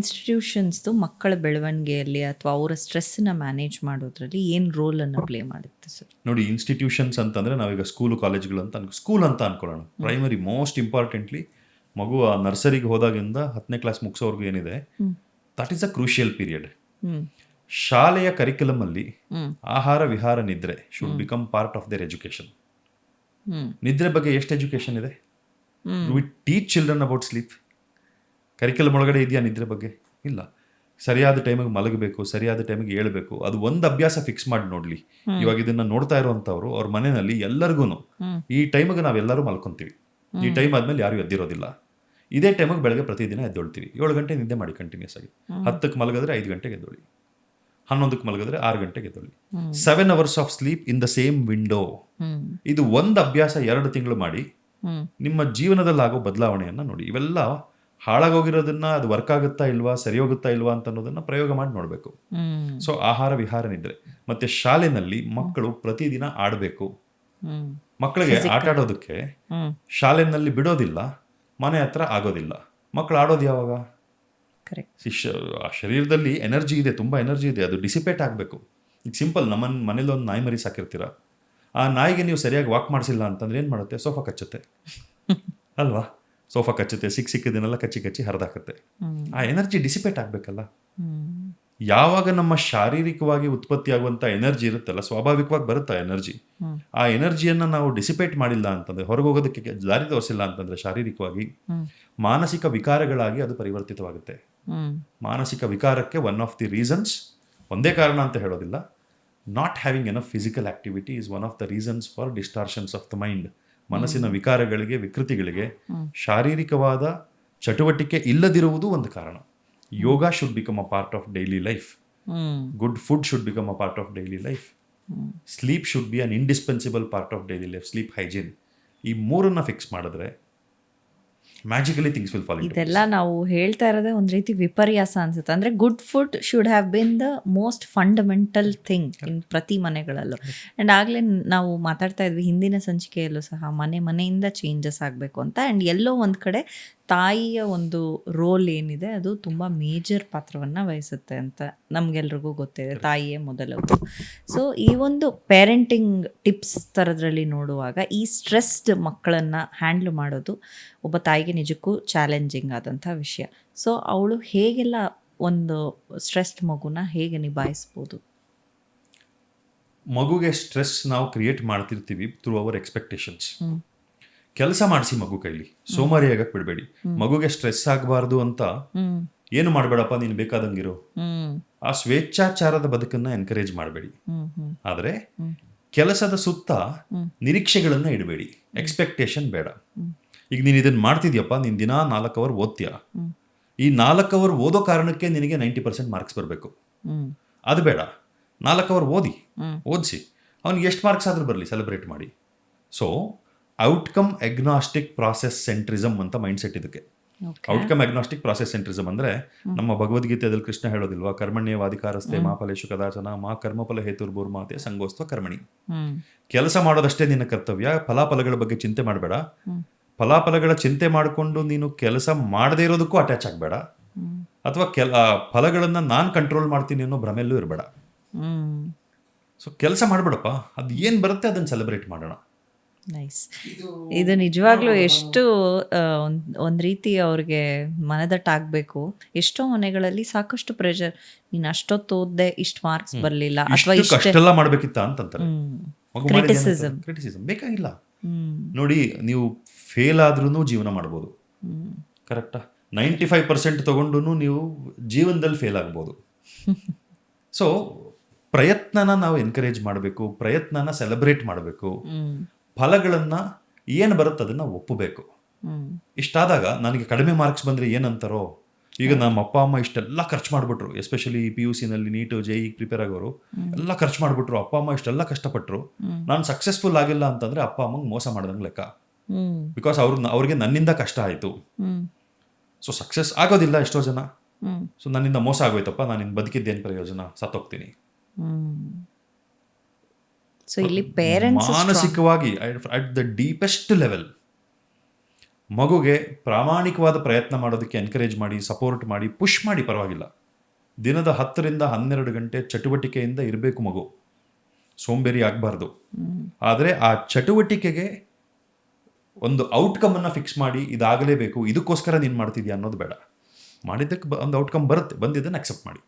ಇನ್ಸ್ಟಿಟ್ಯೂಷನ್ಸ್ದು ಮಕ್ಕಳ ಬೆಳವಣಿಗೆಯಲ್ಲಿ ಅಥವಾ ಅವರ ಸ್ಟ್ರೆಸ್ನ ಮ್ಯಾನೇಜ್ ಮಾಡೋದ್ರಲ್ಲಿ ಏನು ರೋಲನ್ನು ಪ್ಲೇ ಮಾಡುತ್ತೆ ಸರ್? ನೋಡಿ, ಇನ್ಸ್ಟಿಟ್ಯೂಷನ್ಸ್ ಅಂತಂದರೆ ನಾವೀಗ ಸ್ಕೂಲು ಕಾಲೇಜ್ಗಳು ಅಂತ ಸ್ಕೂಲ್ ಅಂತ ಅನ್ಕೊಳ್ಳೋಣ. ಪ್ರೈಮರಿ ಮೋಸ್ಟ್ ಇಂಪಾರ್ಟೆಂಟ್ಲಿ ಮಗು ಆ ನರ್ಸರಿಗೆ ಹೋದಾಗಿಂದ 10ನೇ ಕ್ಲಾಸ್ ಮುಗಿಸೋವರೆಗೂ ಏನಿದೆ, that is a crucial period. ಶಾಲೆಯ ಕರಿಕ್ಯುಲಮಲ್ಲಿ ಆಹಾರ ವಿಹಾರ ನಿದ್ರೆ should become part of their education. ನಿದ್ರೆ ಬಗ್ಗೆ ಎಷ್ಟು ಎಜುಕೇಶನ್ ಇದೆ? V teach children about sleep. Curriculum ಒಳಗಡೆ ಇದೆಯಾ ನಿದ್ರೆ ಬಗ್ಗೆ? ಇಲ್ಲ. ಸರಿಯಾದ ಟೈಮಿಗೆ ಮಲಗಬೇಕು, ಸರಿಯಾದ ಟೈಮಿಗೆ ಏಳಬೇಕು, ಅದು ಒಂದು ಅಭ್ಯಾಸ ಫಿಕ್ಸ್ ಮಾಡಿ ನೋಡ್ಲಿ. ಇವಾಗ ಇದನ್ನ ನೋಡ್ತಾ ಇರುವಂತವ್ರು ಅವ್ರ ಮನೆಯಲ್ಲಿ ಎಲ್ಲರಿಗೂ ಈ ಟೈಮಿಗೆ ನಾವೆಲ್ಲರೂ ಮಲ್ಕೊಂತೀವಿ, ಈ ಟೈಮ್ ಆದ್ಮೇಲೆ ಯಾರು ಎದ್ದಿರೋದಿಲ್ಲ. ಇದೇ ಟೈಮಿಗೆ ಬೆಳಗ್ಗೆ ಪ್ರತಿದಿನ ಎದ್ದೊಳ್ತೀವಿ. 7 ಗಂಟೆ ನಿದ್ದೆ ಮಾಡಿ ಕಂಟಿನ್ಯೂಸ್ ಆಗಿ. 10ಕ್ಕೆ ಮಲಗಿದ್ರೆ 5 ಗಂಟೆಗೆ ಎದ್ದೊಳ್ಳಿ, 11ಕ್ಕೆ ಮಲಗಿದ್ರೆ 6 ಗಂಟೆಗೆ ಎದ್ದೊಳ್ಳಿ. 7 hours of sleep in the same window. ಇದು ಒಂದು ಅಭ್ಯಾಸ 2 ತಿಂಗಳು ಮಾಡಿ ನಿಮ್ಮ ಜೀವನದಲ್ಲಿ ಆಗೋ ಬದಲಾವಣೆಯನ್ನ ನೋಡಿ. ಇವೆಲ್ಲ ಹಾಳಾಗೋಗಿರೋದನ್ನ ಅದು ವರ್ಕ್ ಆಗುತ್ತಾ ಇಲ್ವಾ, ಸರಿ ಹೋಗುತ್ತಾ ಇಲ್ವಾ ಅಂತ ಅನ್ನೋದನ್ನ ಪ್ರಯೋಗ ಮಾಡಿ ನೋಡಬೇಕು. ಸೊ ಆಹಾರ ವಿಹಾರ ನಿದ್ರೆ. ಮತ್ತೆ ಶಾಲೆನಲ್ಲಿ ಮಕ್ಕಳು ಪ್ರತಿದಿನ ಆಡಬೇಕು. ಮಕ್ಕಳಿಗೆ ಆಟ ಆಡೋದಕ್ಕೆ ಶಾಲೆನಲ್ಲಿ ಬಿಡೋದಿಲ್ಲ, ಮನೆ ಹತ್ರ ಆಗೋದಿಲ್ಲ. ಮಕ್ಕಳು ಆಡೋದು ಯಾವಾಗ? ಆ ಶರೀರದಲ್ಲಿ ಎನರ್ಜಿ ಇದೆ, ತುಂಬ ಎನರ್ಜಿ ಇದೆ, ಅದು ಡಿಸಿಪೇಟ್ ಆಗಬೇಕು. ಈಗ ಸಿಂಪಲ್, ನಮ್ಮ ಮನೇಲಿ ಒಂದು ನಾಯಿ ಮರಿ ಸಾಕಿರ್ತೀರ, ಆ ನಾಯಿಗೆ ನೀವು ಸರಿಯಾಗಿ ವಾಕ್ ಮಾಡಿಸಿಲ್ಲ ಅಂತಂದ್ರೆ ಏನು ಮಾಡುತ್ತೆ? ಸೋಫಾ ಕಚ್ಚುತ್ತೆ ಅಲ್ವಾ? ಸೋಫಾ ಕಚ್ಚುತ್ತೆ, ಸಿಕ್ಕಿದ್ದನ್ನೆಲ್ಲ ಕಚ್ಚಿ ಹರಿದಾಕತ್ತೆ. ಆ ಎನರ್ಜಿ ಡಿಸಿಪೇಟ್ ಆಗಬೇಕಲ್ಲ. ಯಾವಾಗ ನಮ್ಮ ಶಾರೀರಿಕವಾಗಿ ಉತ್ಪತ್ತಿ ಆಗುವಂಥ ಎನರ್ಜಿ ಇರುತ್ತಲ್ಲ, ಸ್ವಾಭಾವಿಕವಾಗಿ ಬರುತ್ತೆ ಎನರ್ಜಿ. ಆ ಎನರ್ಜಿಯನ್ನು ನಾವು ಡಿಸಿಪೇಟ್ ಮಾಡಿಲ್ಲ ಅಂತಂದ್ರೆ, ಹೊರಗೆ ಹೋಗೋದಕ್ಕೆ ದಾರಿ ತೋರಿಸಿಲ್ಲ ಅಂತಂದ್ರೆ ಶಾರೀರಿಕವಾಗಿ, ಮಾನಸಿಕ ವಿಕಾರಗಳಾಗಿ ಅದು ಪರಿವರ್ತಿತವಾಗುತ್ತೆ. ಮಾನಸಿಕ ವಿಕಾರಕ್ಕೆ ಒನ್ ಆಫ್ ದಿ ರೀಸನ್ಸ್, ಒಂದೇ ಕಾರಣ ಅಂತ ಹೇಳೋದಿಲ್ಲ, not having enough physical activity is one of the reasons for distortions of the mind. ಮನಸ್ಸಿನ ವಿಕಾರಗಳಿಗೆ, ವಿಕೃತಿಗಳಿಗೆ ಶಾರೀರಿಕವಾದ ಚಟುವಟಿಕೆ ಇಲ್ಲದಿರುವುದು ಒಂದು ಕಾರಣ. Yoga should become a part of daily life. Good food should become a part of daily life. Sleep should be an indispensable part of daily life. Sleep hygiene, ಈ ಮೂರನ್ನ ಫಿಕ್ಸ್ ಮಾಡಿದ್ರೆ magically things will fall into place. ಇದೆಲ್ಲ ನಾವು ಹೇಳ್ತಾ ಇರೋದೇ ಒಂದು ರೀತಿ ವಿಪರ್ಯಾಸ ಅನ್ಸುತ್ತೆ. ಅಂದರೆ good food should have been the most fundamental thing in ಪ್ರತಿ ಮನೆಗಳಲ್ಲೂ. ಆ್ಯಂಡ್ ಆಗಲೇ ನಾವು ಮಾತಾಡ್ತಾ ಇದ್ವಿ ಹಿಂದಿನ ಸಂಚಿಕೆಯಲ್ಲೂ ಸಹ, ಮನೆಯಿಂದ ಚೇಂಜಸ್ ಆಗಬೇಕು ಅಂತ. ಆ್ಯಂಡ್ ಎಲ್ಲೋ ಒಂದು ಕಡೆ ತಾಯಿಯ ಒಂದು ರೋಲ್ ಏನಿದೆ ಅದು ತುಂಬ ಮೇಜರ್ ಪಾತ್ರವನ್ನು ವಹಿಸುತ್ತೆ ಅಂತ ನಮಗೆಲ್ರಿಗೂ ಗೊತ್ತಿದೆ. ತಾಯಿಯೇ ಮೊದಲದು. ಸೊ ಈ ಒಂದು ಪೇರೆಂಟಿಂಗ್ ಟಿಪ್ಸ್ ಥರದ್ರಲ್ಲಿ ನೋಡುವಾಗ ಈ ಸ್ಟ್ರೆಸ್ಡ್ ಮಕ್ಕಳನ್ನು ಹ್ಯಾಂಡ್ಲ್ ಮಾಡೋದು ಒಬ್ಬ ತಾಯಿಗೆ ನಿಜಕ್ಕೂ ಚಾಲೆಂಜಿಂಗ್ ಆದಂಥ ವಿಷಯ. ಸೊ ಅವಳು ಹೇಗೆಲ್ಲ ಒಂದು ಸ್ಟ್ರೆಸ್ಡ್ ಮಗುನ ಹೇಗೆ ನಿಭಾಯಿಸ್ಬೋದು? ಮಗುಗೆ ಸ್ಟ್ರೆಸ್ ನಾವು ಕ್ರಿಯೇಟ್ ಮಾಡ್ತಿರ್ತೀವಿ ಥ್ರೂ ಅವರ್ ಎಕ್ಸ್ಪೆಕ್ಟೇಷನ್ಸ್. ಕೆಲಸ ಮಾಡಿಸಿ ಮಗು ಕೈಲಿ, ಸೋಮಾರಿ ಆಗಕ್ಕೆ ಬಿಡಬೇಡಿ. ಮಗುಗೆ ಸ್ಟ್ರೆಸ್ ಆಗಬಾರ್ದು ಅಂತ ಏನು ಮಾಡಬೇಡಪ್ಪ, ನೀನು ಬೇಕಾದಂಗಿರು, ಆ ಸ್ವೇಚ್ಛಾಚಾರದ ಬದುಕನ್ನ ಎನ್ಕರೇಜ್ ಮಾಡಬೇಡಿ. ಆದರೆ ಕೆಲಸದ ಸುತ್ತ ನಿರೀಕ್ಷೆಗಳನ್ನ ಇಡಬೇಡಿ, ಎಕ್ಸ್ಪೆಕ್ಟೇಷನ್ ಬೇಡ. ಈಗ ನೀನು ಇದನ್ನ ಮಾಡ್ತಿದ್ಯಪ್ಪ, ನೀನು ದಿನ 4 hour ಓದ್ತೀಯ, ಈ 4 hour ಓದೋ ಕಾರಣಕ್ಕೆ ನಿನಗೆ 90% ಮಾರ್ಕ್ಸ್ ಬರಬೇಕು, ಅದು ಬೇಡ. 4 hour ಓದಿಸಿ ಅವ್ನಿಗೆ ಎಷ್ಟು ಮಾರ್ಕ್ಸ್ ಆದ್ರೂ ಬರಲಿ, ಸೆಲೆಬ್ರೇಟ್ ಮಾಡಿ. ಸೊ ಔಟ್ಕಮ್ ಎಗ್ನಾಸ್ಟಿಕ್ ಪ್ರಾಸೆಸ್ ಸೆಂಟ್ರಿಸಮ್ ಅಂತ ಮೈಂಡ್ಸೆಟ್ ಇದಕ್ಕೆ. ಔಟ್ಕಮ್ ಎಗ್ನಾಸ್ಟಿಕ್ ಪ್ರಾಸೆಸ್ ಸೆಂಟ್ರಿಸಮ್ ಅಂದ್ರೆ, ನಮ್ಮ ಭಗವದ್ಗೀತೆಯಲ್ಲಿ ಕೃಷ್ಣ ಹೇಳೋದಿಲ್ವಾ, ಕರ್ಮಣ್ಯವಾಧಿಕಾರಸ್ಥೆ ಮಾ ಫಲೇಶು ಕದಾಚನ ಮಾ ಕರ್ಮಫಲ ಹೇತುರ್ಭೂರ್ಮಾತೆ ಸಂಗೋಸ್ತ್ವ ಕರ್ಮಣಿ. ಕೆಲಸ ಮಾಡೋದಷ್ಟೇ ನಿನ್ನ ಕರ್ತವ್ಯ, ಫಲಾಫಲಗಳ ಬಗ್ಗೆ ಚಿಂತೆ ಮಾಡಬೇಡ. ಫಲಾಫಲಗಳ ಚಿಂತೆ ಮಾಡಿಕೊಂಡು ನೀನು ಕೆಲಸ ಮಾಡದೇ ಇರೋದಕ್ಕೂ ಅಟ್ಯಾಚ್ ಆಗಬೇಡ, ಅಥವಾ ಫಲಗಳನ್ನ ನಾನು ಕಂಟ್ರೋಲ್ ಮಾಡ್ತೀನಿ ಅನ್ನೋ ಭ್ರಮೆಯಲ್ಲೂ ಇರಬೇಡ. ಸೊ ಕೆಲಸ ಮಾಡಬೇಡಪ್ಪ, ಅದು ಏನು ಬರುತ್ತೆ ಅದನ್ನು ಸೆಲೆಬ್ರೇಟ್ ಮಾಡೋಣ. ನೈಸ್. ಇದು ನಿಜವಾಗ್ಲೂ ಎಷ್ಟು ಒಂದು ರೀತಿ ಅವ್ರಿಗೆ ಮನದಟ್ಟಾಗಬೇಕು. ಎಷ್ಟೋ ಮನೆಗಳಲ್ಲಿ ಸಾಕಷ್ಟು ಪ್ರೆಷರ್, ನೀನು ಅಷ್ಟೊತ್ತು ಓದ್ದೆ ಇಷ್ಟು ಮಾರ್ಕ್ಸ್ ಬರಲಿಲ್ಲ ಅಥವಾ ಇಷ್ಟೆಲ್ಲ ಮಾಡಬೇಕಿತ್ತ ಅಂತಂತಾರೆ. ಕ್ರಿಟಿಸಿಸಮ್ ಬೇಕಾಗಿಲ್ಲ. ನೋಡಿ, ನೀವು ಫೇಲ್ ಆದ್ರೂ ಜೀವನ ಮಾಡ್ಬೋದು, ಕರೆಕ್ಟಾ? 95% ತಗೊಂಡು ನೀವು ಜೀವನದಲ್ಲಿ ಫೇಲ್ ಆಗ್ಬೋದು. ಸೊ ಪ್ರಯತ್ನನ ನಾವು ಎನ್ಕರೇಜ್ ಮಾಡಬೇಕು, ಪ್ರಯತ್ನನ ಸೆಲೆಬ್ರೇಟ್ ಮಾಡಬೇಕು, ಫಲಗಳನ್ನ ಏನು ಬರುತ್ತೆ ಅದನ್ನ ಒಪ್ಪಬೇಕು. ಇಷ್ಟಾದಾಗ ನನಗೆ ಕಡಿಮೆ ಮಾರ್ಕ್ಸ್ ಬಂದರೆ ಏನಂತಾರೋ, ಈಗ ನಮ್ಮ ಅಪ್ಪ ಅಮ್ಮ ಇಷ್ಟೆಲ್ಲ ಖರ್ಚು ಮಾಡಿಬಿಟ್ರು, ಎಸ್ಪೆಷಲಿ PUC ನಲ್ಲಿ ನೀಟು JEE ಪ್ರಿಪೇರ್ ಆಗೋರು ಎಲ್ಲ ಖರ್ಚು ಮಾಡಿಬಿಟ್ರು, ಅಪ್ಪ ಅಮ್ಮ ಇಷ್ಟೆಲ್ಲ ಕಷ್ಟಪಟ್ಟರು, ನಾನು ಸಕ್ಸಸ್ಫುಲ್ ಆಗಿಲ್ಲ ಅಂತಂದರೆ ಅಪ್ಪ ಅಮ್ಮಂಗೆ ಮೋಸ ಮಾಡ್ದಂಗೆ ಲೆಕ್ಕ. ಬಿಕಾಸ್ ಅವ್ರಿಗೆ ನನ್ನಿಂದ ಕಷ್ಟ ಆಯಿತು. ಸೊ ಸಕ್ಸಸ್ ಆಗೋದಿಲ್ಲ ಎಷ್ಟೋ ಜನ. ಸೊ ನನ್ನಿಂದ ಮೋಸ ಆಗೋಯ್ತಪ್ಪ, ನಾನು ಇನ್ನು ಬದುಕಿದ್ದೇನು ಪ್ರಯೋಜನ, ಸತ್ತೋಗ್ತೀನಿ. ಸೊ ಇಲ್ಲಿ ಪೇರೆಂಟ್ಸ್ ಮಾನಸಿಕವಾಗಿ ಅಟ್ ದ ಡೀಪೆಸ್ಟ್ ಲೆವೆಲ್ ಮಗುಗೆ ಪ್ರಾಮಾಣಿಕವಾದ ಪ್ರಯತ್ನ ಮಾಡೋದಕ್ಕೆ ಎನ್ಕರೇಜ್ ಮಾಡಿ, ಸಪೋರ್ಟ್ ಮಾಡಿ, ಪುಷ್ ಮಾಡಿ, ಪರವಾಗಿಲ್ಲ. ದಿನದ 10ರಿಂದ 12 ಗಂಟೆ ಚಟುವಟಿಕೆಯಿಂದ ಇರಬೇಕು ಮಗು, ಸೋಂಬೇರಿ ಆಗಬಾರ್ದು. ಆದರೆ ಆ ಚಟುವಟಿಕೆಗೆ ಒಂದು ಔಟ್ಕಮನ್ನು ಫಿಕ್ಸ್ ಮಾಡಿ, ಇದಾಗಲೇಬೇಕು, ಇದಕ್ಕೋಸ್ಕರ ನೀನು ಮಾಡ್ತಿದ್ಯಾ ಅನ್ನೋದು ಬೇಡ. ಮಾಡಿದ್ದಕ್ಕೆ ಒಂದು ಔಟ್ಕಮ್ ಬಂದಿದ್ದನ್ನು ಅಕ್ಸೆಪ್ಟ್ ಮಾಡಿ.